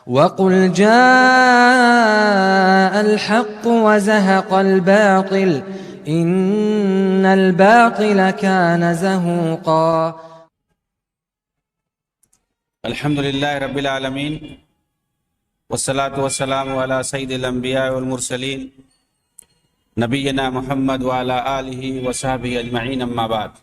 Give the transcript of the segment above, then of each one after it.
وقل جاء الحق وزهق الباطل إن الباطل كان زهوقا۔ الحمد للہ رب العالمین والصلاة والسلام علی سید الانبیاء والمرسلین نبینا محمد وعلی آلہ وصحبہ اجمعین، اما بعد۔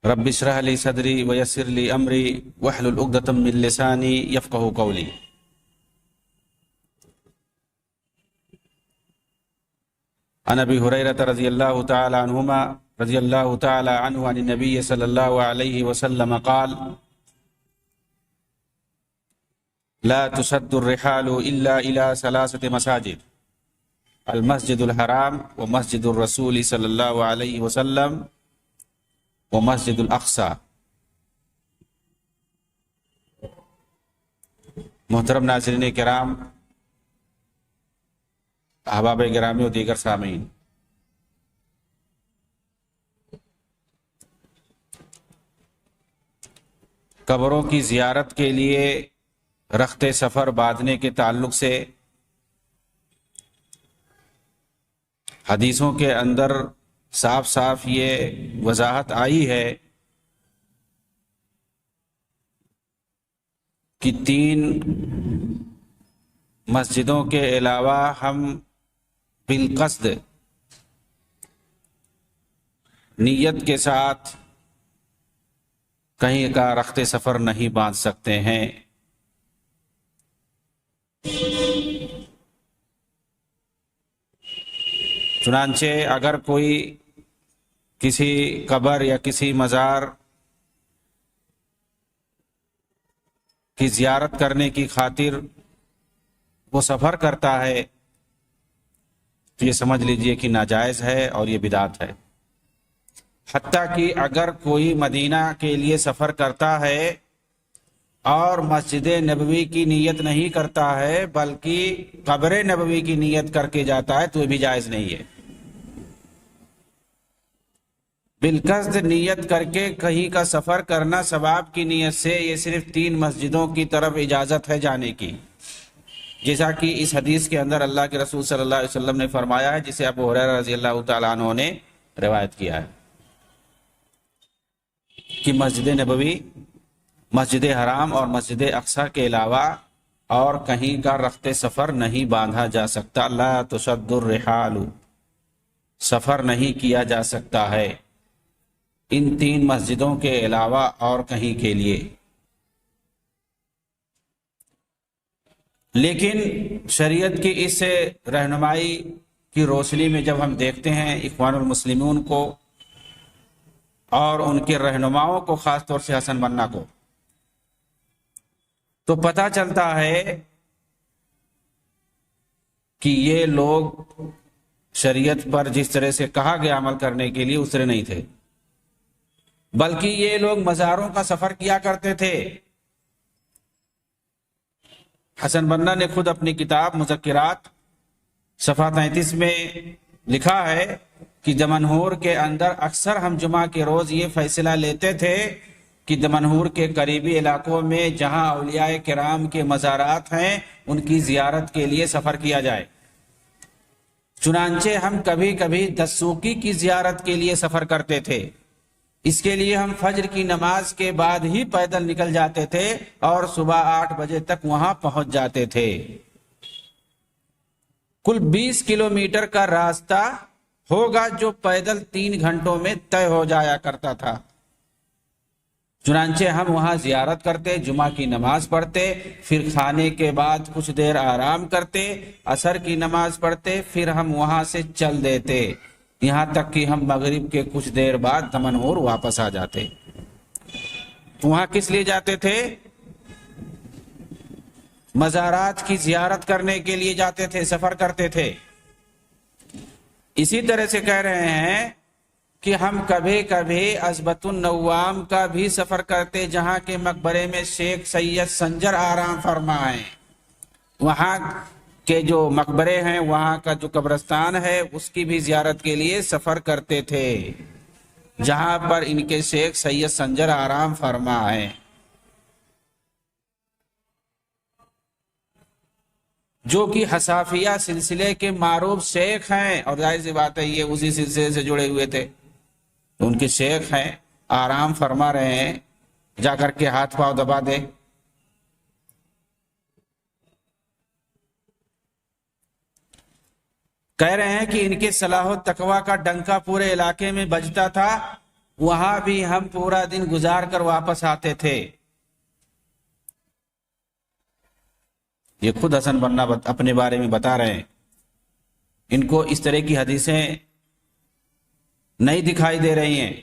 رب اشرح لی صدری ویسر لی امری واحلل عقدۃ من لسانی یفقہوا قولی۔ عن ابی ہریرہ رضی اللہ تعالی عنہما رضی اللہ تعالی عنہ عن النبی صلی اللہ علیہ وسلم قال: لا تسد الرحال الا الى ثلاثة مساجد: المسجد الحرام ومسجد الرسول صلی اللہ علیہ وسلم ومسجد الاقصی۔ محترم ناظرین کرام، احباب گرامی و دیگر سامعین، قبروں کی زیارت کے لیے رخت سفر باندھنے کے تعلق سے حدیثوں کے اندر صاف صاف یہ وضاحت آئی ہے کہ 3 مسجدوں کے علاوہ ہم بالقصد نیت کے ساتھ کہیں کا رخت سفر نہیں باندھ سکتے ہیں۔ چنانچہ اگر کوئی کسی قبر یا کسی مزار کی زیارت کرنے کی خاطر وہ سفر کرتا ہے تو یہ سمجھ لیجئے کہ ناجائز ہے اور یہ بدعت ہے۔ حتیٰ کہ اگر کوئی مدینہ کے لیے سفر کرتا ہے اور مسجد نبوی کی نیت نہیں کرتا ہے بلکہ قبر نبوی کی نیت کر کے جاتا ہے تو یہ بھی جائز نہیں ہے۔ بالقصد نیت کر کے کہیں کا سفر کرنا ثواب کی نیت سے، یہ صرف 3 مسجدوں کی طرف اجازت ہے جانے کی، جیسا کہ اس حدیث کے اندر اللہ کے رسول صلی اللہ علیہ وسلم نے فرمایا ہے، جسے ابو ہریرہ رضی اللہ تعالیٰ عنہ نے روایت کیا ہے کہ مسجد نبوی، مسجد حرام اور مسجد اقصی کے علاوہ اور کہیں کا رخت سفر نہیں باندھا جا سکتا۔ لا تشد الرحال، سفر نہیں کیا جا سکتا ہے ان 3 مسجدوں کے علاوہ اور کہیں کے لیے۔ لیکن شریعت کی اس رہنمائی کی روشنی میں جب ہم دیکھتے ہیں اخوان المسلمون کو اور ان کے رہنماؤں کو، خاص طور سے حسن بننا کو، تو پتہ چلتا ہے کہ یہ لوگ شریعت پر جس طرح سے کہا گیا عمل کرنے کے لیے اس طرح نہیں تھے، بلکہ یہ لوگ مزاروں کا سفر کیا کرتے تھے۔ حسن بننا نے خود اپنی کتاب مذکرات صفحہ 33 میں لکھا ہے کہ دمنہور کے اندر اکثر ہم جمعہ کے روز یہ فیصلہ لیتے تھے کہ دمنہور کے قریبی علاقوں میں جہاں اولیاء کرام کے مزارات ہیں ان کی زیارت کے لیے سفر کیا جائے۔ چنانچہ ہم کبھی کبھی دسوقی کی زیارت کے لیے سفر کرتے تھے۔ اس کے لیے ہم فجر کی نماز کے بعد ہی پیدل نکل جاتے تھے اور صبح 8 بجے تک وہاں پہنچ جاتے تھے۔ کل 20 کلومیٹر کا راستہ ہوگا جو پیدل 3 گھنٹوں میں طے ہو جایا کرتا تھا۔ چنانچہ ہم وہاں زیارت کرتے، جمعہ کی نماز پڑھتے، پھر کھانے کے بعد کچھ دیر آرام کرتے، عصر کی نماز پڑھتے، پھر ہم وہاں سے چل دیتے، یہاں تک کہ ہم مغرب کے کچھ دیر بعد دمنہور واپس آ جاتے۔ وہاں کس لیے جاتے تھے؟ مزارات کی زیارت کرنے کے لیے جاتے تھے، سفر کرتے تھے۔ اسی طرح سے کہہ رہے ہیں کہ ہم کبھی کبھی عزبۃ النوام کا بھی سفر کرتے، جہاں کے مقبرے میں شیخ سید سنجر آرام فرما ہیں، وہاں کے جو مقبرے ہیں، وہاں کا جو قبرستان ہے، اس کی بھی زیارت کے لیے سفر کرتے تھے، جہاں پر ان کے شیخ سید سنجر آرام فرما ہیں۔ جو کہ حصافیہ سلسلے کے معروف شیخ ہیں، اور ظاہر سی بات ہے یہ اسی سلسلے سے جڑے ہوئے تھے، ان کے شیخ ہیں، آرام فرما رہے ہیں، جا کر کے ہاتھ پاؤں دبا دے۔ کہہ رہے ہیں کہ ان کے صلاح و تقوی کا ڈنکا پورے علاقے میں بجتا تھا، وہاں بھی ہم پورا دن گزار کر واپس آتے تھے۔ یہ خود حسن بننا اپنے بارے میں بتا رہے ہیں۔ ان کو اس طرح کی حدیثیں نہیں دکھائی دے رہی ہیں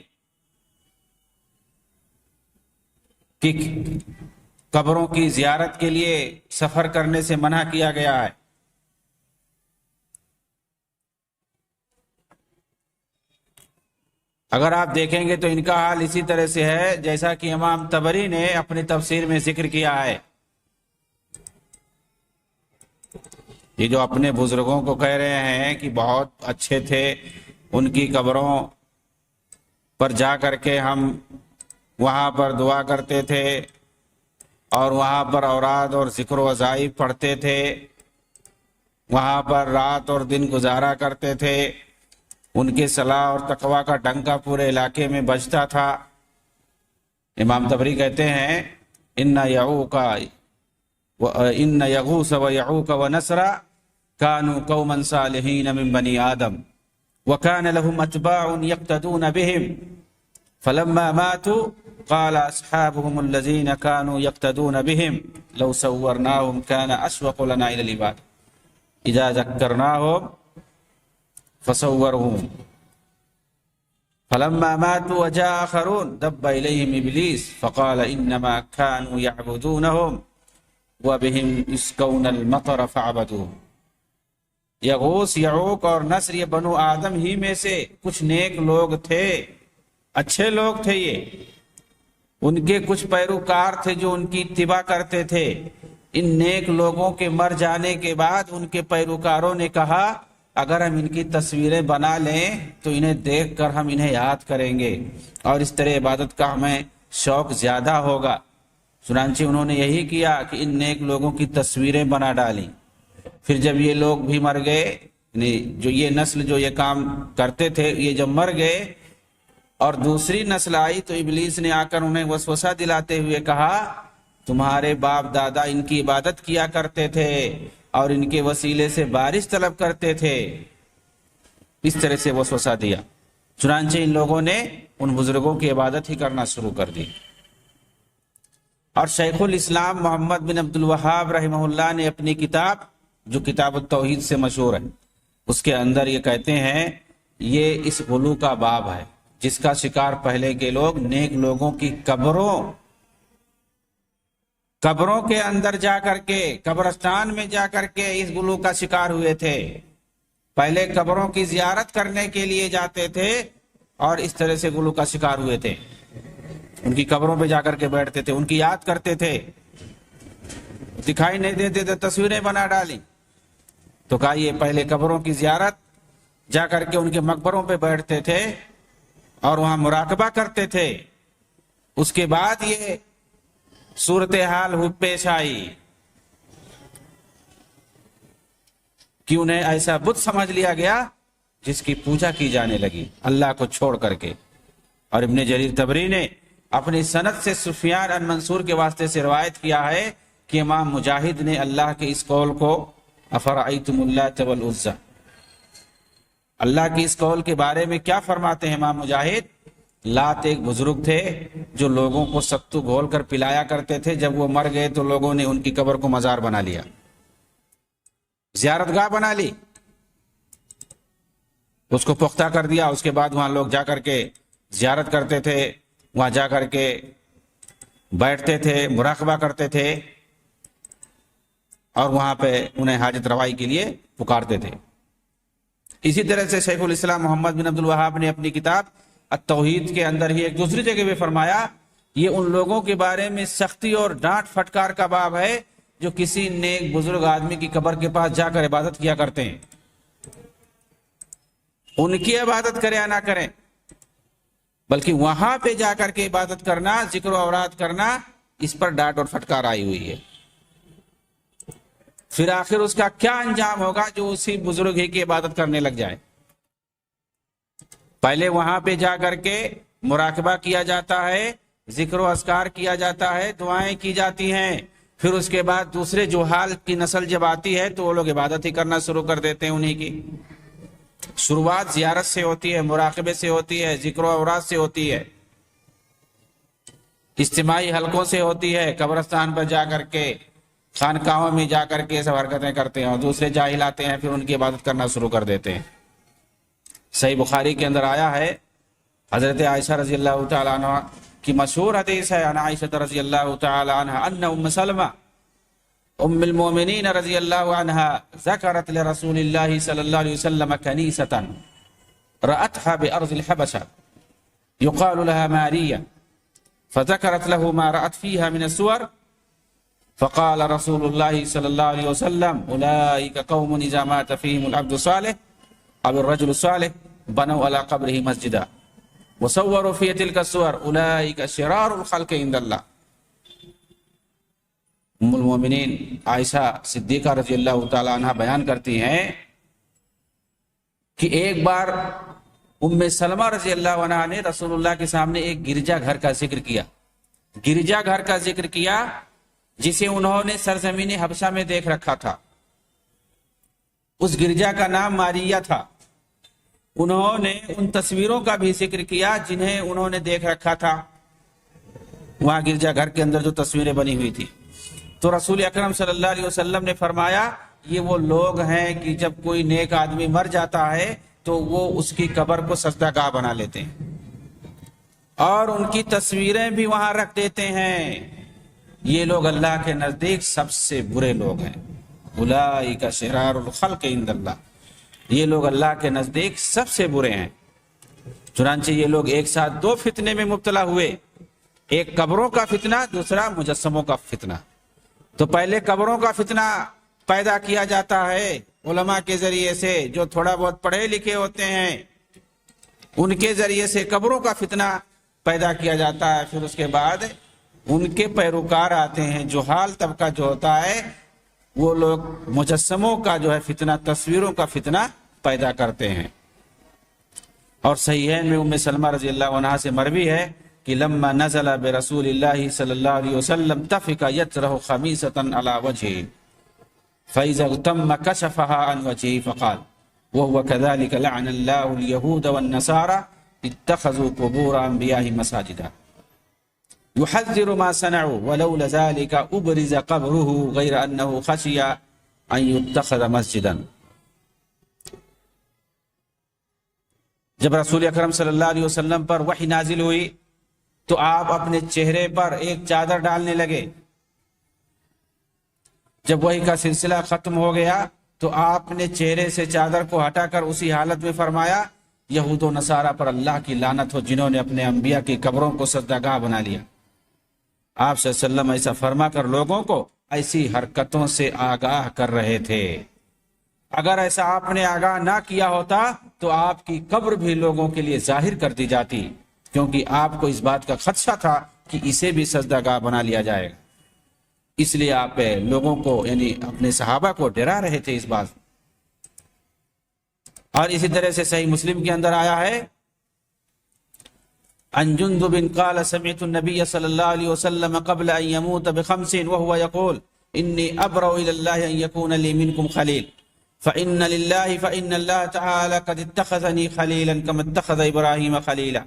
کہ قبروں کی زیارت کے لیے سفر کرنے سے منع کیا گیا ہے۔ اگر آپ دیکھیں گے تو ان کا حال اسی طرح سے ہے جیسا کہ امام طبری نے اپنی تفسیر میں ذکر کیا ہے۔ یہ جو اپنے بزرگوں کو کہہ رہے ہیں کہ بہت اچھے تھے، ان کی قبروں پر جا کر کے ہم وہاں پر دعا کرتے تھے اور وہاں پر اوراد اور ذکر و وظائف پڑھتے تھے، وہاں پر رات اور دن گزارا کرتے تھے، ان کے صلاح اور تقوی کا ڈنکا پورے علاقے میں بجتا تھا۔ امام طبری کہتے ہیں ان یغوث و یعوق و نصر كانوا قوما صالحین من بنی آدم وكان لهم اتباع يقتدون بهم فلما ماتوا قال اصحابهم الذين كانوا يقتدون بهم لو صورناهم كان اشوق لنا الى العباد اذا ذكرناهم فصورهم فلما ماتوا وجاء آخرون دب إليهم إبليس فقال إنما كانوا يعبدونهم وبهم يسقون المطر فعبدوه۔ یغوث، یعوق اور نصر یہ بنو آدم ہی میں سے کچھ نیک لوگ تھے، اچھے لوگ تھے، یہ ان کے کچھ پیروکار تھے جو ان کی اتباع کرتے تھے۔ ان نیک لوگوں کے مر جانے کے بعد ان کے پیروکاروں نے کہا اگر ہم ان کی تصویریں بنا لیں تو انہیں دیکھ کر ہم انہیں یاد کریں گے اور اس طرح عبادت کا ہمیں شوق زیادہ ہوگا۔ چنانچہ انہوں نے یہی کیا کہ ان نیک لوگوں کی تصویریں بنا ڈالیں۔ پھر جب یہ لوگ بھی مر گئے، یعنی جو یہ نسل جو یہ کام کرتے تھے، یہ جب مر گئے اور دوسری نسل آئی تو ابلیس نے آ کر انہیں وسوسہ دلاتے ہوئے کہا تمہارے باپ دادا ان کی عبادت کیا کرتے تھے اور ان کے وسیلے سے بارش طلب کرتے تھے۔ اس طرح سے وسوسہ دیا، چنانچہ ان لوگوں نے ان بزرگوں کی عبادت ہی کرنا شروع کر دی۔ اور شیخ الاسلام محمد بن عبد الوہاب رحمہ اللہ نے اپنی کتاب جو کتاب التوحید سے مشہور ہے، اس کے اندر یہ کہتے ہیں یہ اس غلو کا باب ہے جس کا شکار پہلے کے لوگ نیک لوگوں کی قبروں کے اندر جا کر کے، قبرستان میں جا کر کے اس غلو کا شکار ہوئے تھے۔ پہلے قبروں کی زیارت کرنے کے لیے جاتے تھے اور اس طرح سے غلو کا شکار ہوئے تھے، ان کی قبروں پہ جا کر کے بیٹھتے تھے، ان کی یاد کرتے تھے، دکھائی نہیں دیتے تھے، تصویریں بنا ڈالی تو کہا یہ پہلے قبروں کی زیارت جا کر کے ان کے مقبروں پہ بیٹھتے تھے اور وہاں مراقبہ کرتے تھے، اس کے بعد یہ صورتحال پیش آئی کہ انہیں ایسا بت سمجھ لیا گیا جس کی پوجا کی جانے لگی اللہ کو چھوڑ کر کے۔ اور ابن جریر طبری نے اپنی سند سے سفیان عن منصور کے واسطے سے روایت کیا ہے کہ امام مجاہد نے اللہ کے اس قول کو افرأیتم اللات والعزی، اللہ کی اس قول کے بارے میں کیا فرماتے ہیں امام مجاہد؟ لات ایک بزرگ تھے جو لوگوں کو ستو گھول کر پلایا کرتے تھے، جب وہ مر گئے تو لوگوں نے ان کی قبر کو مزار بنا لیا، زیارت گاہ بنا لی، اس کو پختہ کر دیا، اس کے بعد وہاں لوگ جا کر کے زیارت کرتے تھے، وہاں جا کر کے بیٹھتے تھے، مراقبہ کرتے تھے اور وہاں پہ انہیں حاجت روائی کے لیے پکارتے تھے۔ اسی طرح سے شیخ الاسلام محمد بن عبد الوہاب نے اپنی کتاب التوحید کے اندر ہی ایک دوسری جگہ پہ فرمایا یہ ان لوگوں کے بارے میں سختی اور ڈانٹ پھٹکار کا باب ہے جو کسی نیک بزرگ آدمی کی قبر کے پاس جا کر عبادت کیا کرتے ہیں، ان کی عبادت کریں یا نہ کریں، بلکہ وہاں پہ جا کر کے عبادت کرنا، ذکر و اوراد کرنا، اس پر ڈانٹ اور پھٹکار آئی ہوئی ہے۔ پھر آخر اس کا کیا انجام ہوگا جو اسی بزرگ ہی کی عبادت کرنے لگ جائے۔ پہلے وہاں پہ جا کر کے مراقبہ کیا جاتا ہے، ذکر و اذکار کیا جاتا ہے، دعائیں کی جاتی ہیں، پھر اس کے بعد دوسرے جوہال کی نسل جب آتی ہے تو وہ لوگ عبادت ہی کرنا شروع کر دیتے ہیں انہی کی۔ شروعات زیارت سے ہوتی ہے، مراقبے سے ہوتی ہے، ذکر و اوراد سے ہوتی ہے، اجتماعی حلقوں سے ہوتی ہے، قبرستان پر جا کر کے، خانقاہوں میں جا کر کے یہ سب حرکتیں کرتے ہیں، اور دوسرے جاہل آتے ہیں پھر ان کی عبادت کرنا شروع کر دیتے ہیں۔ صحیح بخاری کے اندر آیا ہے، حضرت عائشہ رضی اللہ تعالیٰ عنہ کی مشہور حدیث ہے، عن عائشہ رضی اللہ تعالیٰ عنہ ان ام سلمہ ام المؤمنین رضی اللہ عنہ ذکرت لرسول اللہ صلی اللہ علیہ وسلم کنیسة رأتها بأرض الحبشة يقال لها مارية فذكرت له ما رأت فيها من السور فقال رسول الله صلى الله عليه وسلم أولئك قوم إذا مات فيهم العبد الصالح أو الرجل الصالح بنوا على قبره مسجدا وصوروا في تلك الصور أولئك شرار الخلق عند الله۔ ام المومنین عائشہ صدیقہ رضی اللہ تعالی عنہ بیان کرتی ہیں کہ ایک بار ام سلمہ رضی اللہ عنہ نے رسول اللہ کے سامنے ایک گرجا گھر کا ذکر کیا، گرجا گھر کا ذکر کیا جسے انہوں نے سرزمین حبشہ میں دیکھ رکھا تھا۔ اس گرجا کا نام ماریہ تھا۔ انہوں نے ان تصویروں کا بھی ذکر کیا جنہیں انہوں نے دیکھ رکھا تھا وہاں گرجا گھر کے اندر جو تصویریں بنی ہوئی تھی۔ تو رسول اکرم صلی اللہ علیہ وسلم نے فرمایا یہ وہ لوگ ہیں کہ جب کوئی نیک آدمی مر جاتا ہے تو وہ اس کی قبر کو سجدہ گاہ بنا لیتے ہیں اور ان کی تصویریں بھی وہاں رکھ دیتے ہیں۔ یہ لوگ اللہ کے نزدیک سب سے برے لوگ ہیں۔ اولئک شرار الخلق عند اللہ، یہ لوگ اللہ کے نزدیک سب سے برے ہیں۔ چنانچہ یہ لوگ ایک ساتھ دو فتنے میں مبتلا ہوئے، ایک قبروں کا فتنہ، دوسرا مجسموں کا فتنہ۔ تو پہلے قبروں کا فتنہ پیدا کیا جاتا ہے علماء کے ذریعے سے، جو تھوڑا بہت پڑھے لکھے ہوتے ہیں ان کے ذریعے سے قبروں کا فتنہ پیدا کیا جاتا ہے۔ پھر اس کے بعد ان کے پیروکار آتے ہیں، جہال طبقہ جو ہوتا ہے وہ لوگ مجسموں کا جو ہے فتنہ، تصویروں کا فتنہ پیدا کرتے ہیں۔ اور صحیحین میں ام سلمہ رضی اللہ عنہ سے مروی ہے کہ لما نزل برسول اللہ صلی اللہ علیہ وسلم تفق یطرح خمیسة على وجهه فإذا اغتم كشفها عن وجهه فقال وهو كذلك لعن الله اليهود والنصارى اتخذوا قبور أنبيائهم مساجدا يحذر ما صنعوا ولولا ذلك أبرز قبره غير أنه خشي أن يتخذ مسجدا۔ جب رسول اکرم صلی اللہ علیہ وسلم پر وحی نازل ہوئی تو آپ اپنے چہرے پر ایک چادر ڈالنے لگے۔ جب وحی کا سلسلہ ختم ہو گیا تو آپ نے چہرے سے چادر کو ہٹا کر اسی حالت میں فرمایا یہود و نصارہ پر اللہ کی لعنت ہو جنہوں نے اپنے انبیاء کی قبروں کو سجدہ گاہ بنا لیا۔ آپ صلی اللہ علیہ وسلم ایسا فرما کر لوگوں کو ایسی حرکتوں سے آگاہ کر رہے تھے۔ اگر ایسا آپ نے آگاہ نہ کیا ہوتا تو آپ کی قبر بھی لوگوں کے لیے ظاہر کر دی جاتی، کیونکہ آپ کو اس بات کا خدشہ تھا کہ اسے بھی سجدہ گاہ بنا لیا جائے گا، اس لیے آپ لوگوں کو یعنی اپنے صحابہ کو ڈرا رہے تھے اس بات۔ اور اسی طرح سے صحیح مسلم کے اندر آیا ہے عن جندب قال سمعت النبي صلى الله عليه وسلم قبل ان يموت بخمس وهو يقول اني ابرأ الى الله ان يكون لي منكم خليل فان الله تعالى قد اتخذني خليلا كما اتخذ ابراهيم خليلا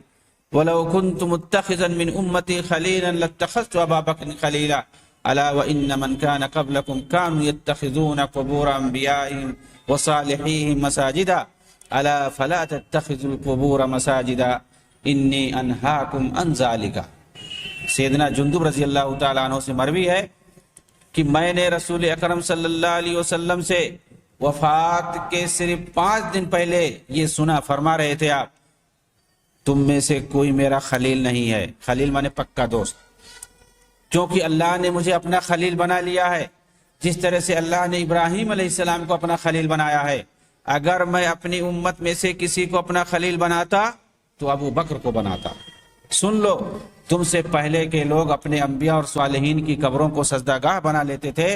ولو كنت متخذا من امتي خليلا لاتخذت ابا بكر خليلا الا وان من كان قبلكم كانوا يتخذون قبور انبيائهم وصالحيهم مساجدا الا فلا تتخذوا القبور مساجدا انی انہاکم ان ذالک۔ سیدنا جندب رضی اللہ تعالیٰ عنہ سے مروی ہے کہ میں نے رسول اکرم صلی اللہ علیہ وسلم سے وفات کے صرف 5 دن پہلے یہ سنا، فرما رہے تھے آپ تم میں سے کوئی میرا خلیل نہیں ہے۔ خلیل مانے پکا دوست، کیونکہ اللہ نے مجھے اپنا خلیل بنا لیا ہے جس طرح سے اللہ نے ابراہیم علیہ السلام کو اپنا خلیل بنایا ہے۔ اگر میں اپنی امت میں سے کسی کو اپنا خلیل بناتا تو ابو بکر کو بناتا۔ سن لو، تم سے پہلے کے لوگ اپنے انبیاء اور صالحین کی قبروں کو سجدہ گاہ بنا لیتے تھے،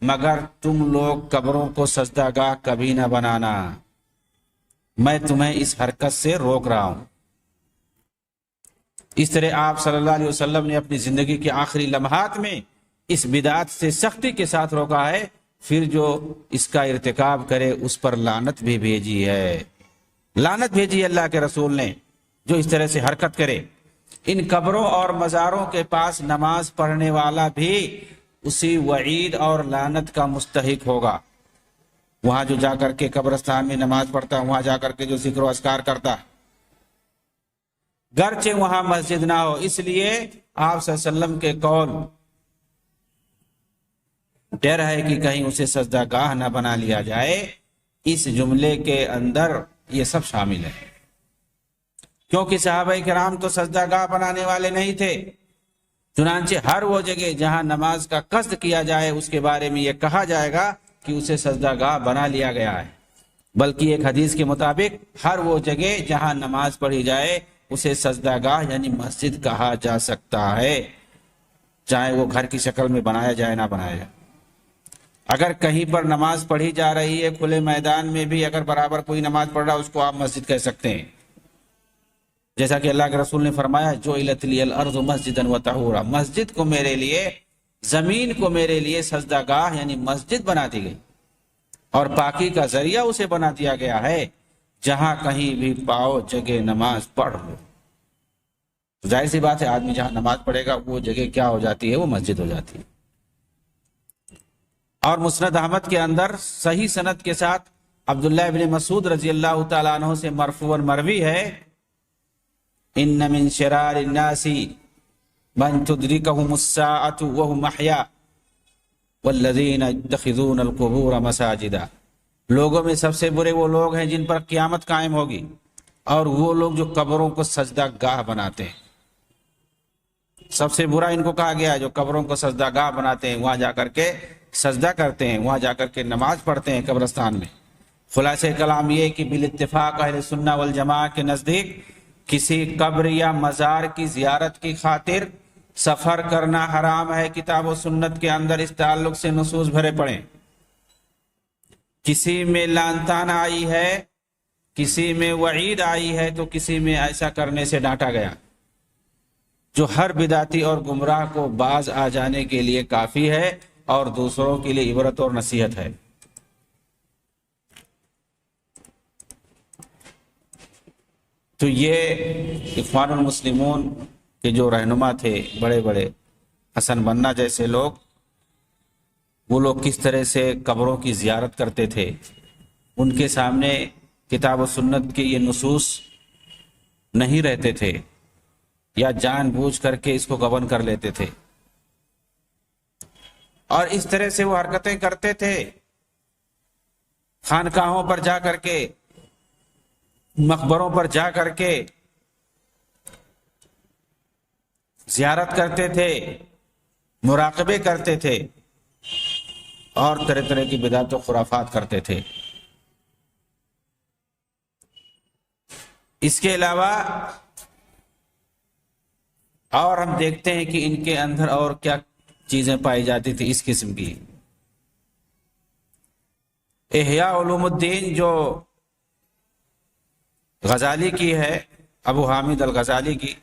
مگر تم لوگ قبروں کو سجدہ گاہ کبھی نہ بنانا، میں تمہیں اس حرکت سے روک رہا ہوں۔ اس طرح آپ صلی اللہ علیہ وسلم نے اپنی زندگی کے آخری لمحات میں اس بدعت سے سختی کے ساتھ روکا ہے، پھر جو اس کا ارتکاب کرے اس پر لعنت بھی بھیجی ہے، لعنت بھیجی اللہ کے رسول نے جو اس طرح سے حرکت کرے۔ ان قبروں اور مزاروں کے پاس نماز پڑھنے والا بھی اسی وعید اور لعنت کا مستحق ہوگا۔ وہاں جو جا کر کے قبرستان میں نماز پڑھتا، وہاں جا کر کے جو ذکر و اذکار کرتا، گرچہ وہاں مسجد نہ ہو، اس لیے آپ صلی اللہ علیہ وسلم کے قول ڈر ہے کہ کہیں اسے سجدہ گاہ نہ بنا لیا جائے، اس جملے کے اندر یہ سب شامل ہے، کیونکہ صحابہ کرام تو سجدہ گاہ بنانے والے نہیں تھے۔ چنانچہ ہر وہ جگہ جہاں نماز کا قصد کیا جائے اس کے بارے میں یہ کہا جائے گا کہ اسے سجدہ گاہ بنا لیا گیا ہے، بلکہ ایک حدیث کے مطابق ہر وہ جگہ جہاں نماز پڑھی جائے اسے سجدہ گاہ یعنی مسجد کہا جا سکتا ہے، چاہے وہ گھر کی شکل میں بنایا جائے نہ بنایا جائے۔ اگر کہیں پر نماز پڑھی جا رہی ہے کھلے میدان میں بھی، اگر برابر کوئی نماز پڑھ رہا ہے اس کو آپ مسجد کہہ سکتے ہیں، جیسا کہ اللہ کے رسول نے فرمایا جعلت لی الارض مسجدا وطہورا، مسجد کو میرے لیے، زمین کو میرے لیے سجدہ گاہ یعنی مسجد بنا دی گئی اور پاکی کا ذریعہ اسے بنا دیا گیا ہے، جہاں کہیں بھی پاؤ جگہ نماز پڑھ لو۔ ظاہر سی بات ہے آدمی جہاں نماز پڑھے گا وہ جگہ کیا ہو جاتی ہے؟ وہ مسجد ہو جاتی ہے۔ اور مسند احمد کے اندر صحیح سند کے ساتھ عبداللہ ابن مسعود رضی اللہ تعالیٰ عنہ سے مرفوعاً مروی ہے، ان من شرار الناس من تدرکہم الساعۃ وہم احیاء والذین یتخذون القبور مساجدا، لوگوں میں سب سے برے وہ لوگ ہیں جن پر قیامت قائم ہوگی، اور وہ لوگ جو قبروں کو سجدہ گاہ بناتے ہیں۔ سب سے برا ان کو کہا گیا ہے جو قبروں کو سجدہ گاہ بناتے ہیں، وہاں جا کر کے سجدہ کرتے ہیں، وہاں جا کر کے نماز پڑھتے ہیں قبرستان میں۔ خلاصہ کلام یہ کہ بالاتفاق اہل سنہ والجماعہ کے نزدیک کسی قبر یا مزار کی زیارت کی خاطر سفر کرنا حرام ہے۔ کتاب و سنت کے اندر اس تعلق سے نصوص بھرے پڑے، کسی میں لعن طعن آئی ہے، کسی میں وعید آئی ہے، تو کسی میں ایسا کرنے سے ڈانٹا گیا، جو ہر بدعتی اور گمراہ کو باز آ جانے کے لیے کافی ہے اور دوسروں کے لیے عبرت اور نصیحت ہے۔ تو یہ اخوان المسلمون کے جو رہنما تھے بڑے بڑے، حسن بنا جیسے لوگ، وہ لوگ کس طرح سے قبروں کی زیارت کرتے تھے، ان کے سامنے کتاب و سنت کے یہ نصوص نہیں رہتے تھے، یا جان بوجھ کر کے اس کو گبن کر لیتے تھے، اور اس طرح سے وہ حرکتیں کرتے تھے۔ خانقاہوں پر جا کر کے، مقبروں پر جا کر کے زیارت کرتے تھے، مراقبے کرتے تھے، اور طرح طرح کی بدعت و خرافات کرتے تھے۔ اس کے علاوہ اور ہم دیکھتے ہیں کہ ان کے اندر اور کیا چیزیں پائی جاتی تھی اس قسم کی۔ احیاء علوم الدین جو غزالی کی ہے، ابو حامد الغزالی کی،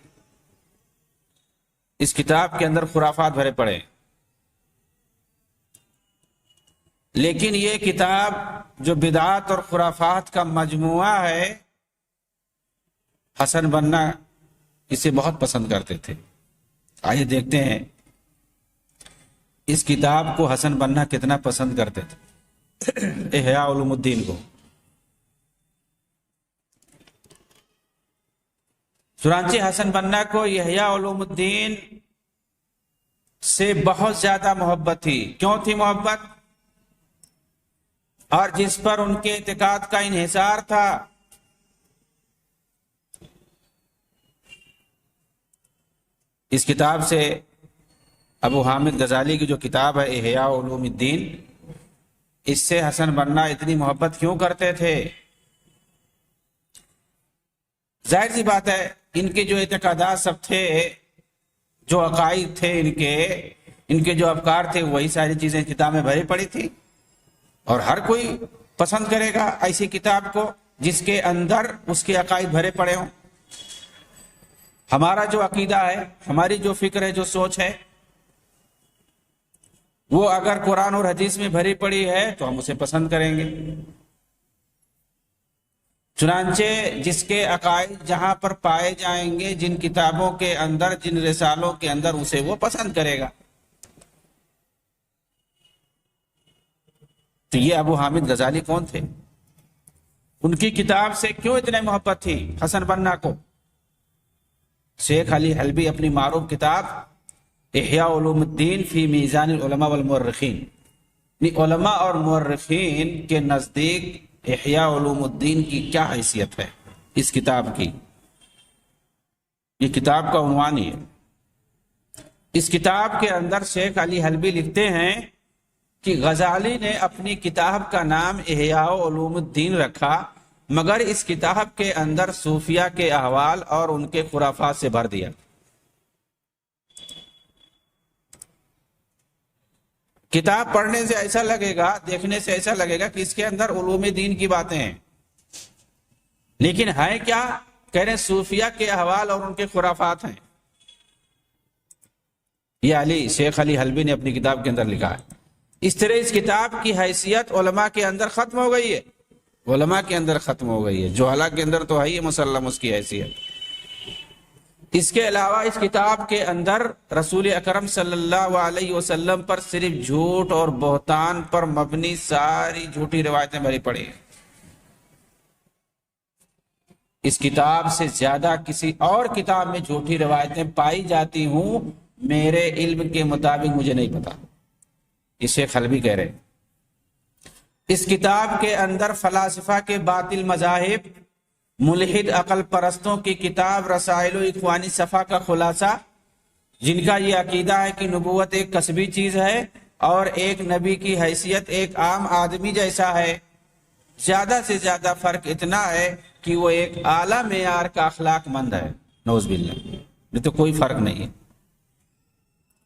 اس کتاب کے اندر خرافات بھرے پڑے، لیکن یہ کتاب جو بدعات اور خرافات کا مجموعہ ہے، حسن بنا اسے بہت پسند کرتے تھے۔ آئیے دیکھتے ہیں اس کتاب کو حسن بنا کتنا پسند کرتے تھے، احیاء علوم الدین کو۔ چنانچہ حسن بنا کو احیاء علوم الدین سے بہت زیادہ محبت تھی۔ کیوں تھی محبت؟ اور جس پر ان کے اعتقاد کا انحصار تھا، اس کتاب سے، ابو حامد غزالی کی جو کتاب ہے احیاء علوم الدین، اس سے حسن بنا اتنی محبت کیوں کرتے تھے؟ ظاہر سی بات ہے ان کے جو اعتقادات سب تھے، جو عقائد تھے ان کے، ان کے جو افکار تھے وہی ساری چیزیں کتاب میں بھری پڑی تھی، اور ہر کوئی پسند کرے گا ایسی کتاب کو جس کے اندر اس کے عقائد بھرے پڑے ہوں۔ ہمارا جو عقیدہ ہے، ہماری جو فکر ہے، جو سوچ ہے، وہ اگر قرآن اور حدیث میں بھری پڑی ہے تو ہم اسے پسند کریں گے۔ چنانچہ جس کے عقائد جہاں پر پائے جائیں گے، جن کتابوں کے اندر، جن رسالوں کے اندر، اسے وہ پسند کرے گا۔ تو یہ ابو حامد غزالی کون تھے؟ ان کی کتاب سے کیوں اتنے محبت تھی حسن بنا کو؟ شیخ علی حلبی اپنی معروف کتاب احیاء علوم الدین فی میزان العلماء والمؤرخین، یعنی علماء اور مؤرخین کے نزدیک احیاء علوم الدین کی کیا حیثیت ہے اس کتاب کی، یہ کتاب کا عنوان ہی ہے۔ اس کتاب کے اندر شیخ علی حلبی لکھتے ہیں کہ غزالی نے اپنی کتاب کا نام احیاء علوم الدین رکھا، مگر اس کتاب کے اندر صوفیہ کے احوال اور ان کے خرافات سے بھر دیا۔ کتاب پڑھنے سے ایسا لگے گا، دیکھنے سے ایسا لگے گا کہ اس کے اندر علوم دین کی باتیں ہیں، لیکن ہے کیا؟ کہہ رہے صوفیہ کے احوال اور ان کے خرافات ہیں۔ یہ شیخ علی حلبی نے اپنی کتاب کے اندر لکھا ہے۔ اس طرح اس کتاب کی حیثیت علماء کے اندر ختم ہو گئی ہے، علماء کے اندر ختم ہو گئی ہے، جہلاء کے اندر تو ہے ہی مسلم اس کی حیثیت۔ اس کے علاوہ اس کتاب کے اندر رسول اکرم صلی اللہ علیہ وسلم پر صرف جھوٹ اور بہتان پر مبنی ساری جھوٹی روایتیں بھری پڑی ہیں۔ اس کتاب سے زیادہ کسی اور کتاب میں جھوٹی روایتیں پائی جاتی ہوں، میرے علم کے مطابق مجھے نہیں پتا، یہ شیخ حلبی کہہ رہے ہیں۔ اس کتاب کے اندر فلاسفہ کے باطل مذاہب، ملحد عقل پرستوں کی کتاب رسائل و اخوانی صفا کا خلاصہ، جن کا یہ عقیدہ ہے کہ نبوت ایک کسبی چیز ہے اور ایک نبی کی حیثیت ایک عام آدمی جیسا ہے، زیادہ سے زیادہ فرق اتنا ہے کہ وہ ایک اعلیٰ معیار کا اخلاق مند ہے، نعوذ باللہ، یہ تو کوئی فرق نہیں ہے۔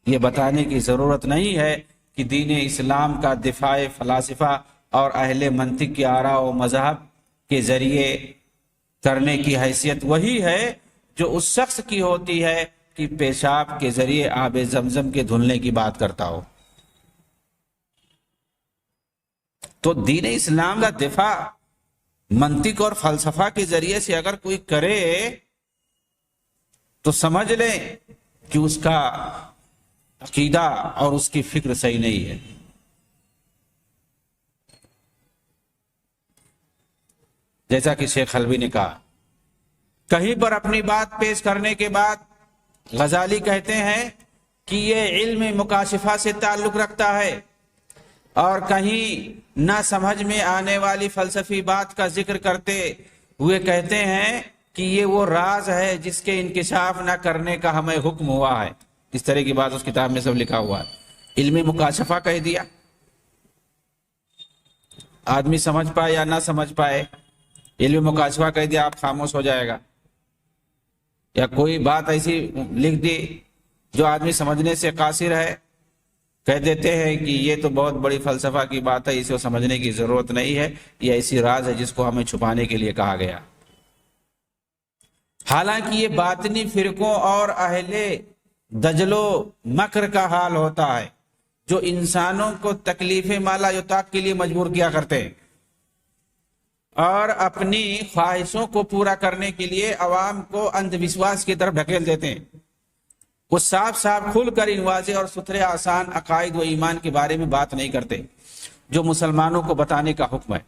یہ بتانے کی ضرورت نہیں ہے کہ دین اسلام کا دفاع فلاسفہ اور اہل منطق کے آراء و مذہب کے ذریعے کرنے کی حیثیت وہی ہے جو اس شخص کی ہوتی ہے کہ پیشاب کے ذریعے آب زمزم کے دھلنے کی بات کرتا ہو۔ تو دین اسلام کا دفاع منطق اور فلسفہ کے ذریعے سے اگر کوئی کرے تو سمجھ لیں کہ اس کا عقیدہ اور اس کی فکر صحیح نہیں ہے۔ جیسا کہ شیخ حلبی نے کہا، کہیں پر اپنی بات پیش کرنے کے بعد غزالی کہتے ہیں کہ یہ علم مکاشفہ سے تعلق رکھتا ہے، اور کہیں نہ سمجھ میں آنے والی فلسفی بات کا ذکر کرتے ہوئے کہتے ہیں کہ یہ وہ راز ہے جس کے انکشاف نہ کرنے کا ہمیں حکم ہوا ہے۔ اس طرح کی بات اس کتاب میں سب لکھا ہوا ہے۔ علم مکاشفہ کہہ دیا، آدمی سمجھ پائے یا نہ سمجھ پائے، علم مکاشفہ کہہ دیا، آپ خاموش ہو جائے گا، یا کوئی بات ایسی لکھ دی جو آدمی سمجھنے سے قاصر ہے، کہہ دیتے ہیں کہ یہ تو بہت بڑی فلسفہ کی بات ہے، اسے سمجھنے کی ضرورت نہیں ہے، یہ ایسی راز ہے جس کو ہمیں چھپانے کے لیے کہا گیا۔ حالانکہ یہ باطنی فرقوں اور اہل دجل و مکر کا حال ہوتا ہے، جو انسانوں کو تکلیف مالا یطاق کے لیے مجبور کیا کرتے ہیں اور اپنی خواہشوں کو پورا کرنے کے لیے عوام کو اندھ وشواس کی طرف ڈھکیل دیتے ہیں۔ وہ صاف صاف کھل کر ان واضح اور ستھرے آسان عقائد و ایمان کے بارے میں بات نہیں کرتے جو مسلمانوں کو بتانے کا حکم ہے۔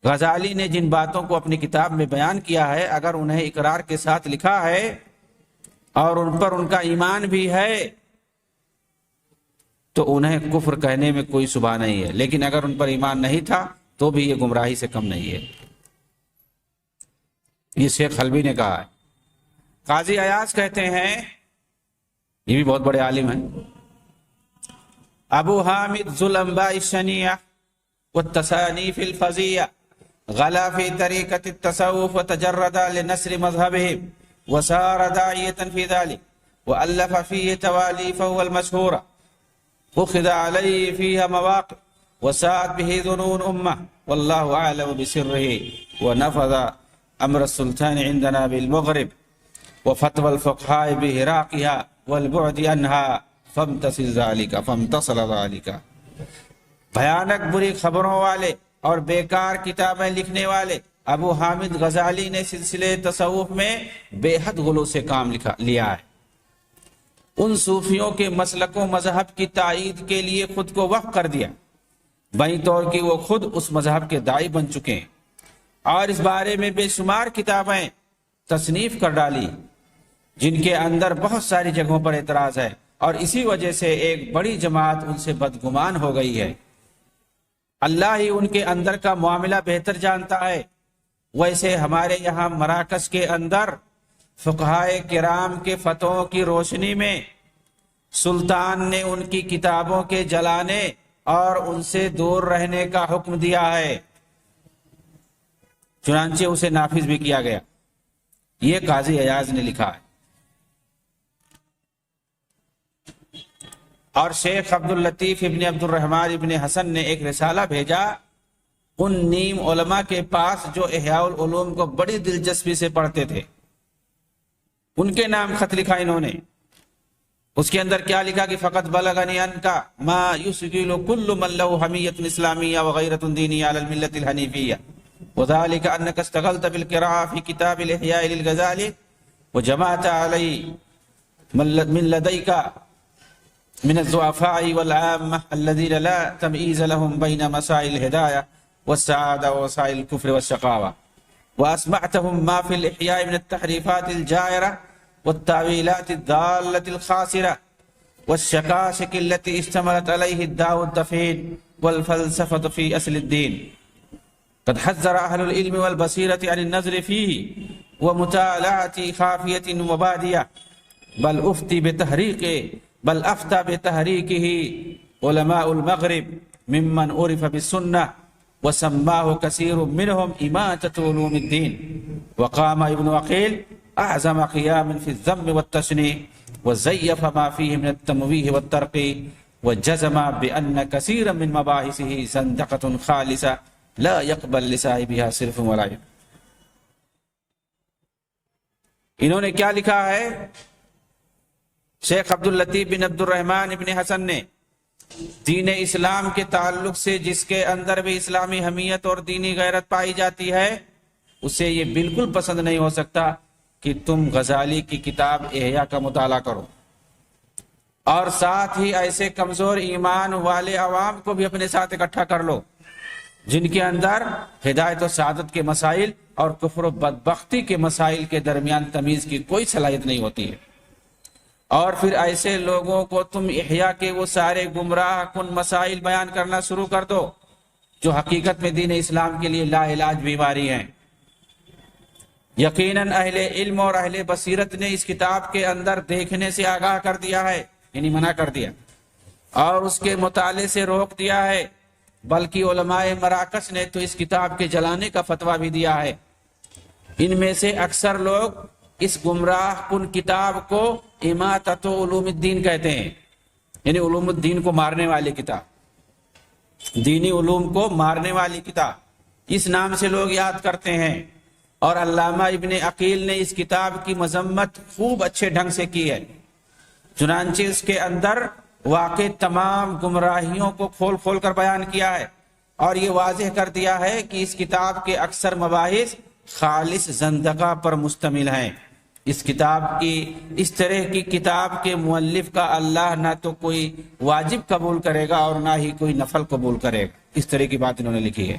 غزالی نے جن باتوں کو اپنی کتاب میں بیان کیا ہے، اگر انہیں اقرار کے ساتھ لکھا ہے اور ان پر ان کا ایمان بھی ہے تو انہیں کفر کہنے میں کوئی شبہ نہیں ہے، لیکن اگر ان پر ایمان نہیں تھا تو بھی یہ گمراہی سے کم نہیں ہے۔ یہ شیخ حلبی نے کہا ہے۔ قاضی ایاز کہتے ہیں، یہ بھی بہت بڑے عالم ہیں، ابو حامد ذو الانباء الشنیہ والتصانیف الفظیہ غلا فی طریقۃ التصوف وتجرد لنصر مذہبہم وصار داعیۃ فی ذلک وألف فیہ توالیفہ المشہورہ اخذ علیہ فیہا مواقع وساعت به ظنون امہ واللہ اعلم بسرہ ونفذ امر السلطان عندنا بالمغرب وفتوى الفقهاء بهراقها والبعد عنها فامتصل ذلك بھیانک بری خبروں والے اور بیکار کتابیں لکھنے والے ابو حامد غزالی نے سلسلے تصوف میں بے حد غلو سے کام لیا ہے۔ ان صوفیوں کے مسلک و مذہب کی تائید کے لیے خود کو وقف کر دیا، بیں طور کہ وہ خود اس مذہب کے داعی بن چکے ہیں، اور اس بارے میں بے شمار کتابیں تصنیف کر ڈالی جن کے اندر بہت ساری جگہوں پر اعتراض ہے، اور اسی وجہ سے ایک بڑی جماعت ان سے بدگمان ہو گئی ہے۔ اللہ ہی ان کے اندر کا معاملہ بہتر جانتا ہے۔ ویسے ہمارے یہاں مراکز کے اندر فقہائے کرام کے فتووں کی روشنی میں سلطان نے ان کی کتابوں کے جلانے اور ان سے دور رہنے کا حکم دیا ہے، چنانچہ اسے نافذ بھی کیا گیا۔ یہ قاضی ایاز نے لکھا ہے۔ اور شیخ عبداللطیف ابن عبد الرحمن ابن حسن نے ایک رسالہ بھیجا ان نیم علماء کے پاس جو احیاء العلوم کو بڑی دلچسپی سے پڑھتے تھے، ان کے نام خط لکھا انہوں نے۔ اس کے اندر کیا لکھا کہ فقط بلغنی انکا ما یسکیل کل من له حمیت اسلامیہ وغیرت دینیہ علی الملت الحنیفیہ وذالک انک استغلت بالقراءة فی کتاب الاحیاء للغزالی وجمعت علی من لدیک من الضعفاء والعامة الذين لا تمييز لهم بين مسائل الهداية والسعادة ووسائل الكفر والشقاوة وأسمعتهم ما في الإحياء من التحريفات الجائرة والتأويلات الضالة الخاسرة والشكاشك التي اشتملت عليه الداء الدفين والفلسفة في أصل الدين. قد حذر أهل العلم والبصيرة عن النظر فيه ومطالعة خافية وبادية بل افتى بتحريكه علماء المغرب ممن عرف بالسنة وسماه كثير منهم إماتة علوم الدين. وقام ابن عقيل أعظم قيام في الذم والتشنيع وزيف ما فيه من التمويه والترقي وجزم بأن كثيرا من مباحثه زندقة خالصة لا يقبل لصاحبها صرف ولا عيب. انہوں نے کیا لکھا ہے؟ شیخ عبداللطیف بن عبد الرحمن ابن حسن نے دین اسلام کے تعلق سے جس کے اندر بھی اسلامی حمیت اور دینی غیرت پائی جاتی ہے، اسے یہ بالکل پسند نہیں ہو سکتا کہ تم غزالی کی کتاب احیاء کا مطالعہ کرو، اور ساتھ ہی ایسے کمزور ایمان والے عوام کو بھی اپنے ساتھ اکٹھا کر لو جن کے اندر ہدایت و سعادت کے مسائل اور کفر و بدبختی کے مسائل کے درمیان تمیز کی کوئی صلاحیت نہیں ہوتی ہے، اور پھر ایسے لوگوں کو تم احیاء کے وہ سارے گمراہ کن مسائل بیان کرنا شروع کر دو جو حقیقت میں دین اسلام کے لیے لا علاج بیماری ہیں۔ یقیناً اہل علم اور اہل بصیرت نے اس کتاب کے اندر دیکھنے سے آگاہ کر دیا ہے، یعنی منع کر دیا، اور اس کے مطالعے سے روک دیا ہے، بلکہ علماء مراکز نے تو اس کتاب کے جلانے کا فتویٰ بھی دیا ہے۔ ان میں سے اکثر لوگ اس گمراہ کن کتاب کو اماتۃ علوم الدین کہتے ہیں، یعنی علوم الدین کو مارنے والی کتاب، دینی علوم کو مارنے والی کتاب، اس نام سے لوگ یاد کرتے ہیں۔ اور علامہ ابن عقیل نے اس کتاب کی مذمت خوب اچھے ڈھنگ سے کی ہے، چنانچہ اس کے اندر واقع تمام گمراہیوں کو کھول کھول کر بیان کیا ہے، اور یہ واضح کر دیا ہے کہ اس کتاب کے اکثر مباحث خالص زندقہ پر مشتمل ہیں۔ اس کتاب کی اس طرح کی کتاب کے مؤلف کا اللہ نہ تو کوئی واجب قبول کرے گا اور نہ ہی کوئی نفل قبول کرے گا، اس طرح کی بات انہوں نے لکھی ہے۔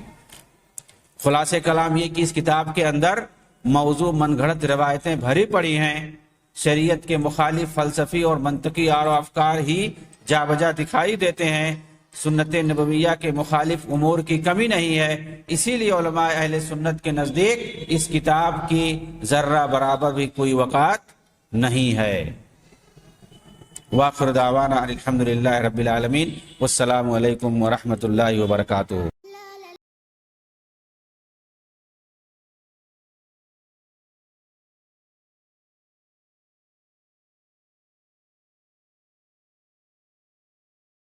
خلاصہ کلام یہ کہ اس کتاب کے اندر موضوع من گھڑت روایتیں بھری پڑی ہیں، شریعت کے مخالف فلسفی اور منطقی آراء و افکار ہی جا بجا دکھائی دیتے ہیں، سنت نبویہ کے مخالف امور کی کمی نہیں ہے۔ اسی لیے علماء اہل سنت کے نزدیک اس کتاب کی ذرہ برابر بھی کوئی وقعت نہیں ہے۔ وآخر دعوانا الحمدللہ رب العالمین، والسلام علیکم ورحمۃ اللہ وبرکاتہ۔